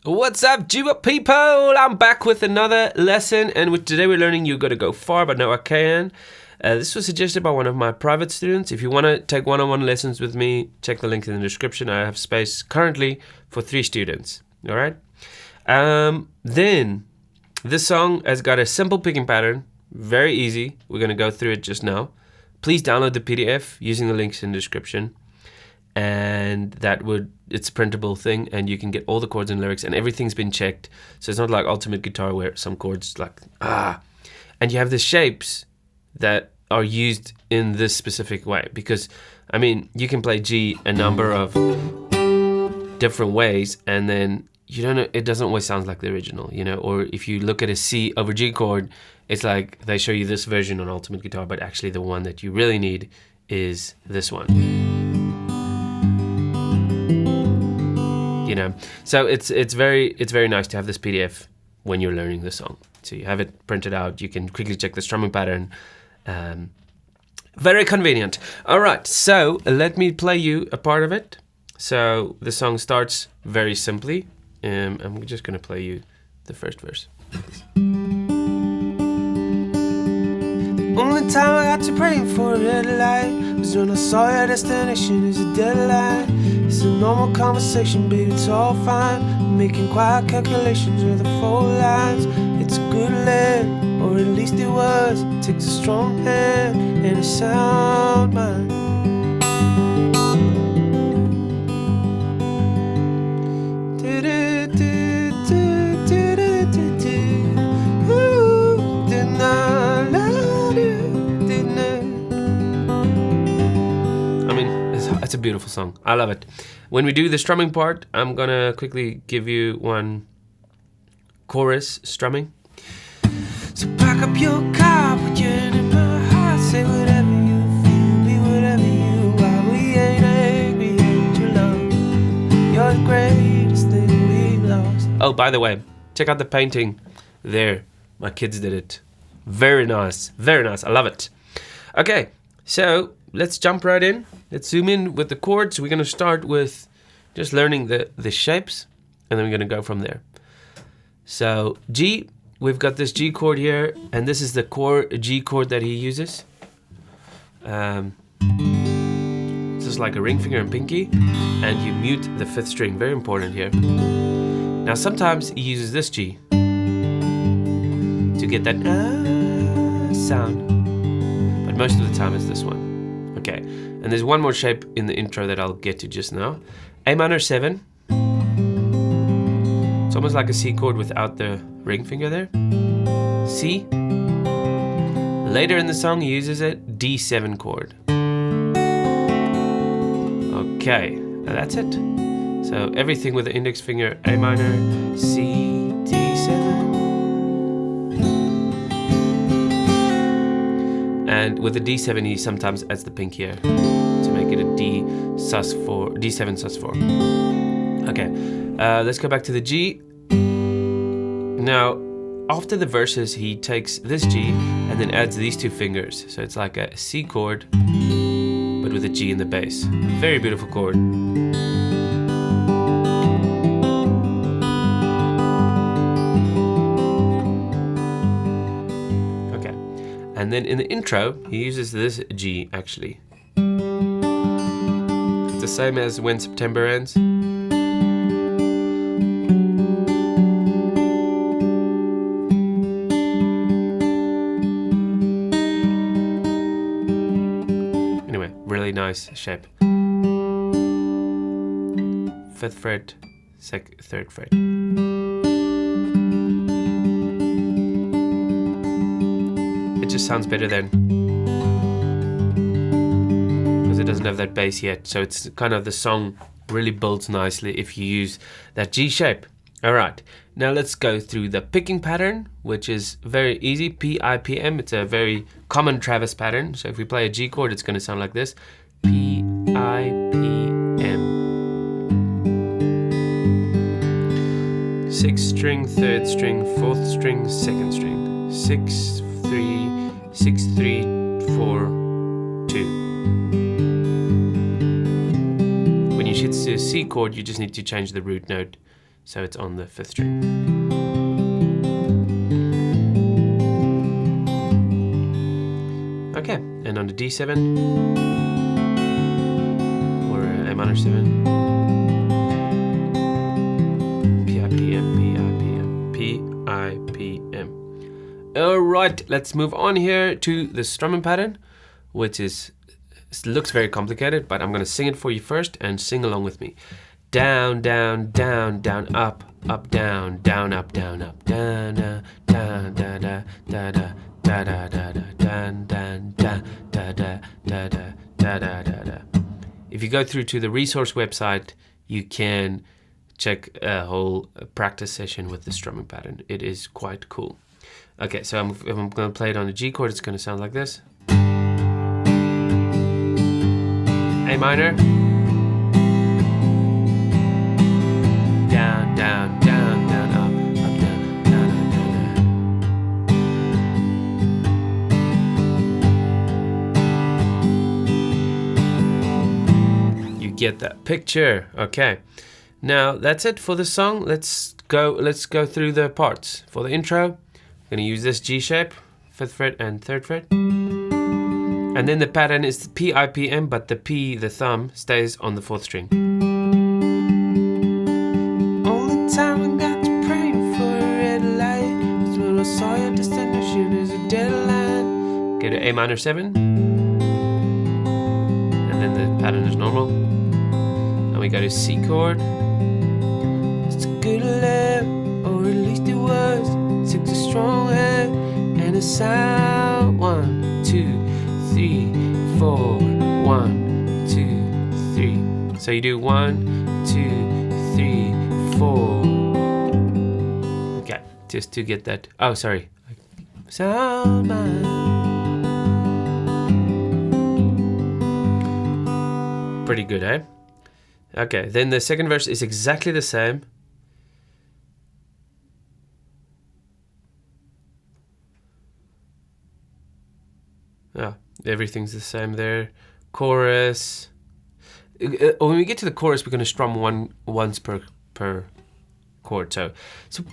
What's up, Jooba people? I'm back with another lesson, and today we're learning You Gotta Go Far by Kahan. This was suggested by one of my private students. If you want to take one-on-one lessons with me, check the link in the description. I have space currently for 3 students. All right. Then this song has got a simple picking pattern, very easy. We're gonna go through it just now. Please download the PDF using the links in the description. And it's a printable thing, and you can get all the chords and lyrics, and everything's been checked. So it's not like ultimate guitar where some chords and you have the shapes that are used in this specific way, because I mean you can play G a number of different ways, and then you don't know, it doesn't always sound like the original, you know. Or if you look at a C over G chord, it's like they show you this version on ultimate guitar, but actually the one that you really need is this one. You know, so it's very nice to have this PDF when you're learning the song. So you have it printed out. You can quickly check the strumming pattern. Very convenient. All right, so let me play you a part of it. So the song starts very simply. I'm just gonna play you the first verse. The only time I got to pray for a red light was when I saw your destination is a deadline. It's a normal conversation, baby, it's all fine. I'm making quiet calculations with the 4 lines. It's a good land, or at least it was. It takes a strong hand and a sound mind. It's a beautiful song. I love it. When we do the strumming part, I'm gonna quickly give you one chorus strumming. So pack up your car, put your hand in my heart, say whatever you feel, be whatever you are. We ain't angry, ain't you love? You're the greatest thing we've lost. Oh, by the way, check out the painting there. My kids did it. Very nice. Very nice. I love it. Okay, so let's jump right in. Let's zoom in with the chords. We're gonna start with just learning the shapes, and then we're gonna go from there. So G, we've got this G chord here, and this is the G chord that he uses. This is like a ring finger and pinky, and you mute the 5th string, very important here. Now sometimes he uses this G to get that sound, but most of the time it's this one. Okay, and there's one more shape in the intro that I'll get to just now. A minor 7. It's almost like a C chord without the ring finger there. C. Later in the song he uses a D7 chord. Okay, now that's it. So everything with the index finger, A minor, C, D7. And with the D7 he sometimes adds the pinky here to make it a D7 sus4. Okay, let's go back to the G. Now, after the verses he takes this G and then adds these 2 fingers. So it's like a C chord, but with a G in the bass. Very beautiful chord. And then in the intro, he uses this G, actually. It's the same as When September Ends. Anyway, really nice shape. 5th fret, 3rd fret. It just sounds better then, because it doesn't have that bass yet. So it's kind of, the song really builds nicely if you use that G shape. All right, now let's go through the picking pattern, which is very easy. P-I-P-M. It's a very common Travis pattern. So if we play a G chord, it's going to sound like this. P-I-P-M. 6th string, 3rd string, 4th string, 2nd string. 6, 3, 6, 3, 4, 2. When you hit the C chord, you just need to change the root note so it's on the 5th string. Okay, and on the D7 or A minor 7. P-I-P-M. Alright, let's move on here to the strumming pattern, which looks very complicated, but I'm going to sing it for you first and sing along with me. Down, down, down, down, up, up, down, down, up, down, up, down, down, down, da, da, da, da, da, da, da, da, down, down, da, da, da, da, da, da, da, da. If you go through to the resource website, you can check a whole practice session with the strumming pattern. It is quite cool. Okay, so if I'm going to play it on a G chord, it's going to sound like this. A minor. Down, down, down, down, up, up, down, down, down, down. You get that picture. Okay. Now that's it for the song. Let's go through the parts. For the intro, I'm going to use this G shape, 5th fret and 3rd fret. And then the pattern is P-I-P-M, but the P, the thumb, stays on the 4th string. All the time I got to praying for a red light. That's when I saw your destination is a deadline. Go to A minor 7. And then the pattern is normal. And we go to C chord. It's a good lap, or at least it was. Takes a strong hand and a sound. 1, 2, 3, 4, 1, 2, 3. So you do 1, 2, 3, 4. Okay, just to get that. Oh, sorry. Sound mind. Pretty good, eh? Okay, then the second verse is exactly the same. Yeah, everything's the same there. Chorus. When we get to the chorus, we're going to strum once per chord. So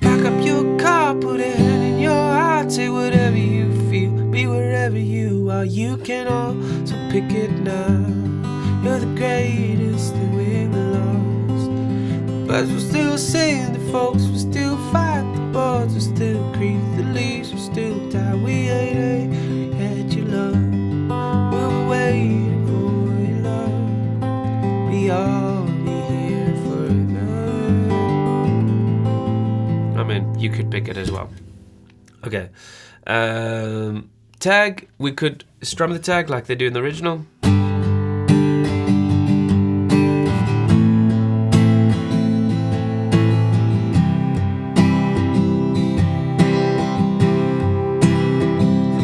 pack up your car, put a hand in your heart, say whatever you feel, be wherever you are. You can also pick it now. You're the greatest that we lost. The birds will still sing, the folks will still fight, the boards will still creak, the leaves will still die. We ain't had your love. We're waiting for your love. We all be here forever. I mean, you could pick it as well. Okay. Tag, we could strum the tag like they do in the original.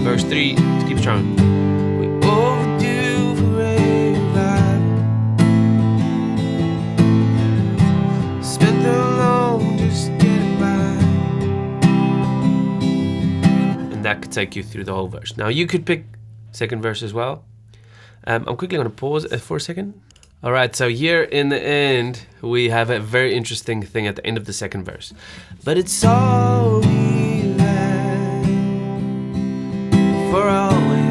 Verse 3, keep strumming. We overdue for a revival. Spent so long just getting by. And that could take you through the whole verse. Now you could pick second verse as well. I'm quickly going to pause for a second. Alright, so here in the end, we have a very interesting thing at the end of the second verse. But it's all we have for always.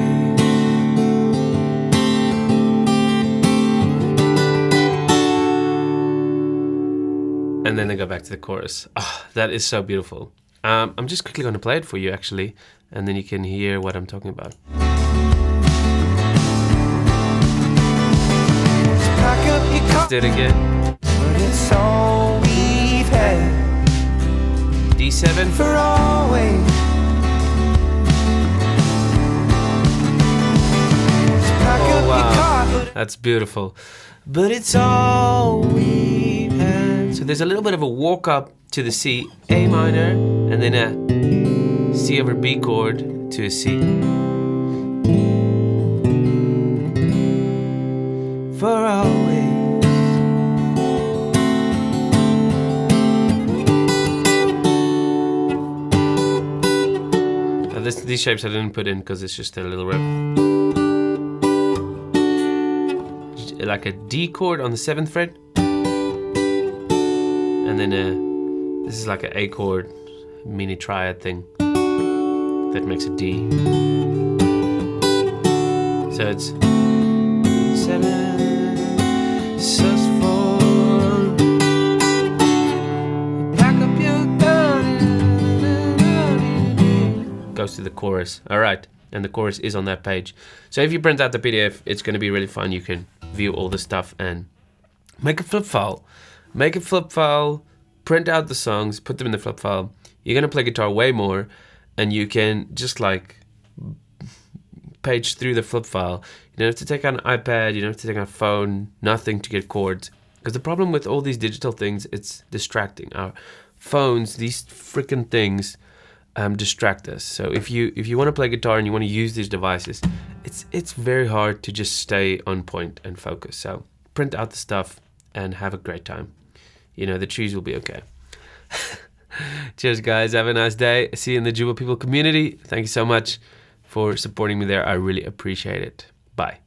And then they go back to the chorus. Oh, that is so beautiful. I'm just quickly going to play it for you, actually, and then you can hear what I'm talking about. Let's do it again. But it's all we've had. D7 for always. Oh wow, that's beautiful. But it's all we've had. So there's a little bit of a walk up to the C, A minor, and then a C over B chord to a C. For always. These shapes I didn't put in because it's just a little riff. Like a D chord on the 7th fret, and then a This is like an A chord mini triad thing that makes a D. So it's 7 sus 4. Pack up your goes to the chorus. All right, and the chorus is on that page. So if you print out the PDF, it's going to be really fun. You can view all the stuff and make a flip file. Make a flip file, print out the songs, put them in the flip file. You're going to play guitar way more, and you can just like page through the flip file. You don't have to take out an iPad, you don't have to take out a phone, nothing to get chords. Because the problem with all these digital things, it's distracting. Our phones, these freaking things, distract us. So if you want to play guitar and you want to use these devices, it's very hard to just stay on point and focus. So print out the stuff and have a great time. You know, the trees will be okay. Cheers, guys. Have a nice day. See you in the Jooba People community. Thank you so much for supporting me there. I really appreciate it. Bye.